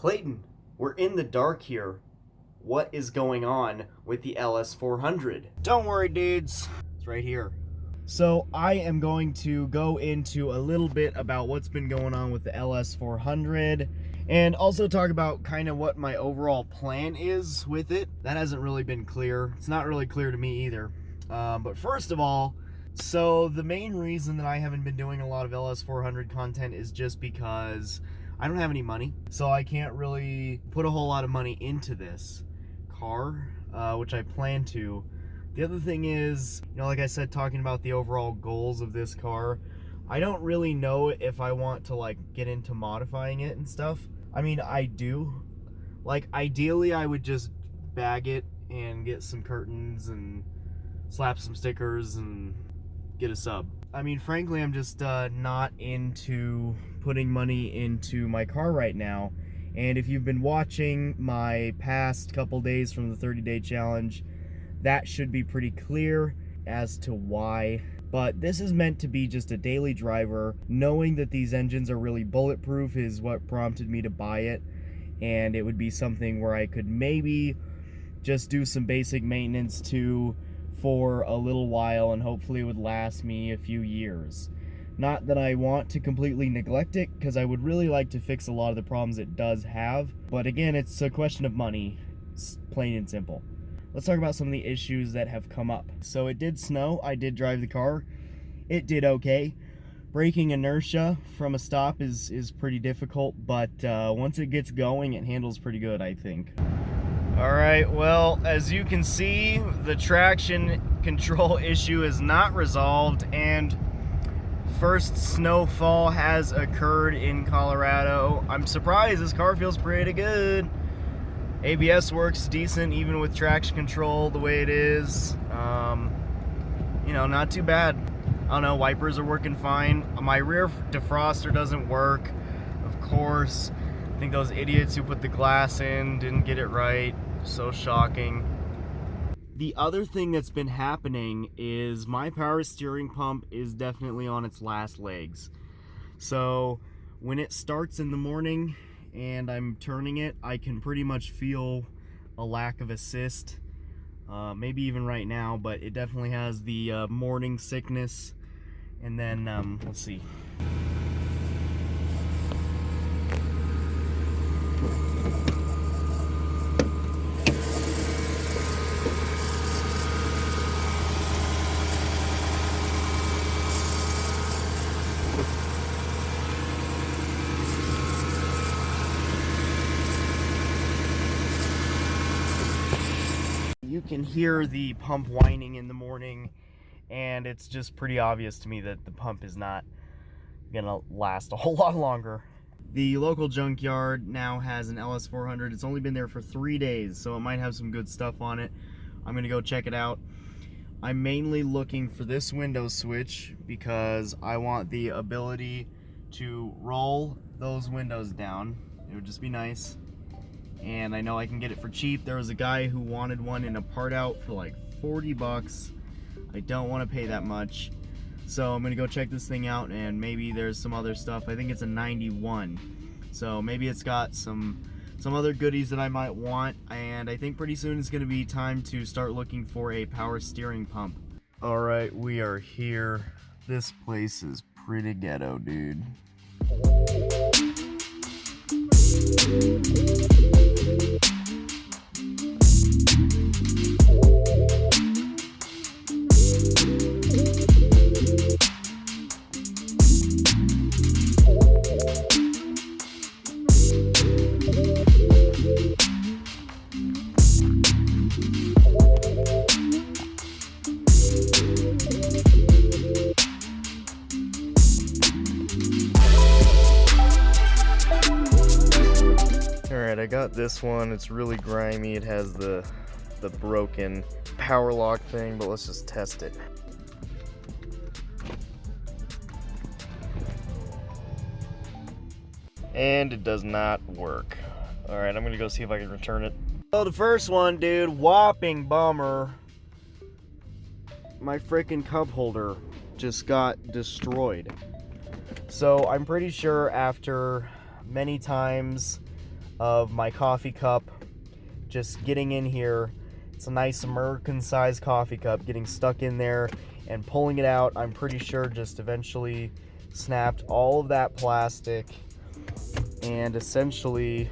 Clayton, we're in the dark here. What is going on with the LS400? Don't worry, dudes. It's right here. So I am going to go into a little bit about what's been going on with the LS400 and also talk about kind of what my overall plan is with it. That hasn't really been clear. It's not really clear to me either. But first of all, so the main reason that I haven't been doing a lot of LS400 content is just because I don't have any money. So I can't really put a whole lot of money into this car, which I plan to. The other thing is, you know, like I said, talking about the overall goals of this car, I don't really know if I want to like get into modifying it and stuff. I mean, I do. Like, ideally, I would just bag it and get some curtains and slap some stickers and get a sub. I mean, frankly, I'm just not into putting money into my car right now. And if you've been watching my past couple days from the 30-day challenge, that should be pretty clear as to why. But this is meant to be just a daily driver. Knowing that these engines are really bulletproof is what prompted me to buy it. And it would be something where I could maybe just do some basic maintenance to for a little while, and hopefully it would last me a few years. Not that I want to completely neglect it, because I would really like to fix a lot of the problems it does have. But again, it's a question of money, plain and simple. Let's talk about some of the issues that have come up. So it did snow. I did drive the car. It did okay. Braking inertia from a stop is pretty difficult, but once it gets going, it handles pretty good, I think. All right, well, as you can see, the traction control issue is not resolved, and first snowfall has occurred in Colorado. I'm surprised. This car feels pretty good. ABS works decent even with traction control the way it is. You know, not too bad. I don't know, wipers are working fine. My rear defroster doesn't work, of course. I think those idiots who put the glass in didn't get it right. So shocking. The other thing that's been happening is my power steering pump is definitely on its last legs. So when it starts in the morning and I'm turning it, I can pretty much feel a lack of assist. Maybe even right now, but it definitely has the morning sickness. And then, let's see. You can hear the pump whining in the morning, and it's just pretty obvious to me that the pump is not gonna last a whole lot longer. The local junkyard now has an LS400. It's only been there for 3 days, so it might have some good stuff on it. I'm gonna go check it out. I'm mainly looking for this window switch because I want the ability to roll those windows down. It would just be nice. And I know I can get it for cheap. There was a guy who wanted one in a part out for like 40 bucks. I don't want to pay that much. So I'm gonna go check this thing out, and maybe there's some other stuff. I think it's a 91. So maybe it's got some other goodies that I might want, and I think pretty soon it's gonna be time to start looking for a power steering pump. All right, we are here. This place is pretty ghetto, dude. Alright, I got this one. It's really grimy. It has the broken power lock thing, but let's just test it. And it does not work. Alright, I'm gonna go see if I can return it. Oh, the first one, dude, whopping bummer. My freaking cup holder just got destroyed. So I'm pretty sure after many times of my coffee cup just getting in here. It's a nice American-sized coffee cup getting stuck in there, and pulling it out, I'm pretty sure just eventually snapped all of that plastic and essentially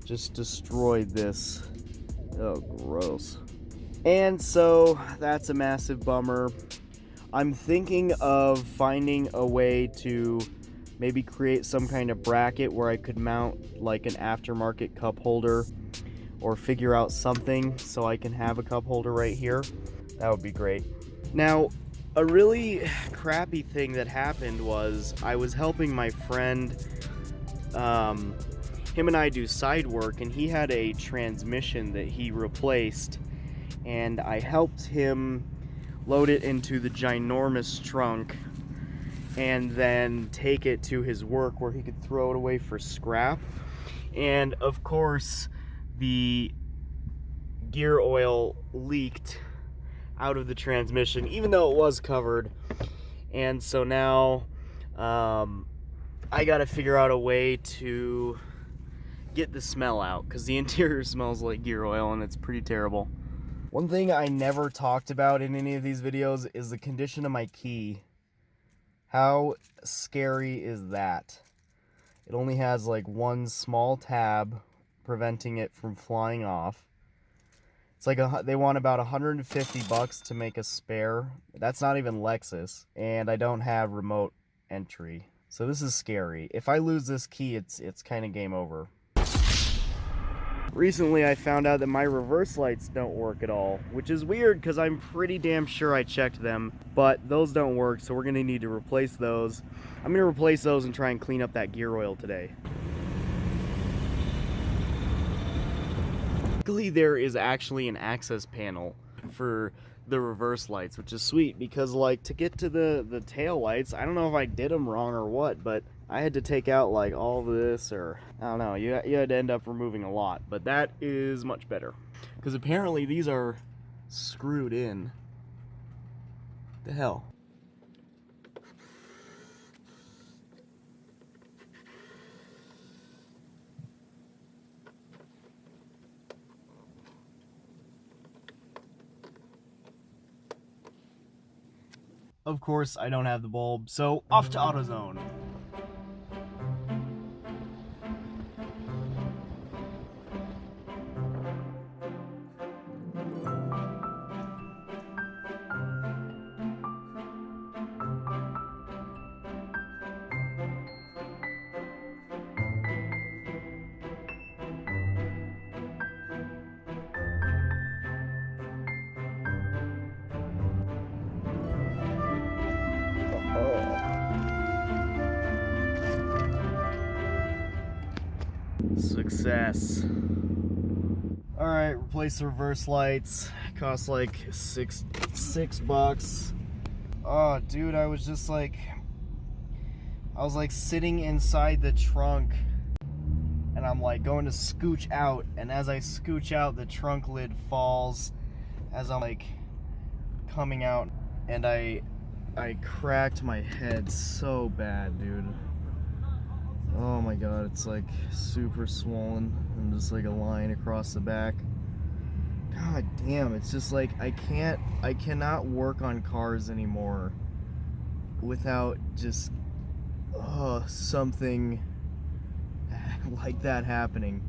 just destroyed this. Oh, gross. And so that's a massive bummer. I'm thinking of finding a way to maybe create some kind of bracket where I could mount like an aftermarket cup holder, or figure out something so I can have a cup holder right here. That would be great. Now, a really crappy thing that happened was I was helping my friend, him and I do side work, and he had a transmission that he replaced, and I helped him load it into the ginormous trunk and then take it to his work where he could throw it away for scrap. And of course, the gear oil leaked out of the transmission, even though it was covered. And so now I gotta figure out a way to get the smell out, because the interior smells like gear oil and it's pretty terrible. One thing I never talked about in any of these videos is the condition of my key. How scary is that? It only has like one small tab preventing it from flying off. It's like they want about $150 to make a spare. That's not even Lexus, and I don't have remote entry. So this is scary. If I lose this key, it's kind of game over. Recently I found out that my reverse lights don't work at all, which is weird because I'm pretty damn sure I checked them, but those don't work, so we're gonna need to replace those. I'm gonna replace those and try and clean up that gear oil today. Luckily, there is actually an access panel for the reverse lights, which is sweet, because like to get to the tail lights, I don't know if I did them wrong or what, but I had to take out like all this, or I don't know, you had to end up removing a lot, but that is much better because apparently these are screwed in. The hell. Of course, I don't have the bulb, so off to AutoZone. Success. Alright, replace the reverse lights. Cost like six bucks. Oh, dude, I was like sitting inside the trunk, and I'm like going to scooch out, and as I scooch out, the trunk lid falls as I'm like coming out, and I cracked my head so bad, dude. Oh my god, it's like super swollen and just like a line across the back. God damn, it's just like I cannot work on cars anymore without just something like that happening.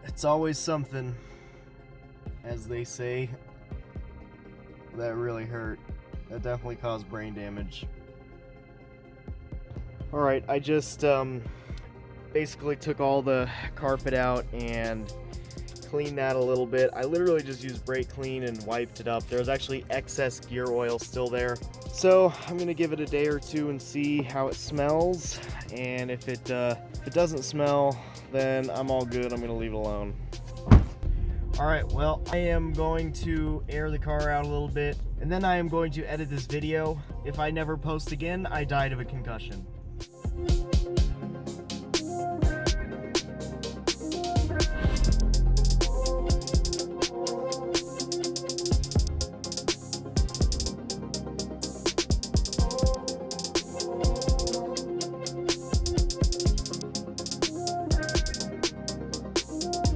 It's always something, as they say, that really hurt. That definitely caused brain damage. Alright, I just basically took all the carpet out and cleaned that a little bit. I literally just used brake clean and wiped it up. There was actually excess gear oil still there. So I'm gonna give it a day or two and see how it smells, and if it doesn't smell, then I'm all good. I'm gonna leave it alone. Alright, well, I am going to air the car out a little bit, and then I am going to edit this video. If I never post again, I died of a concussion.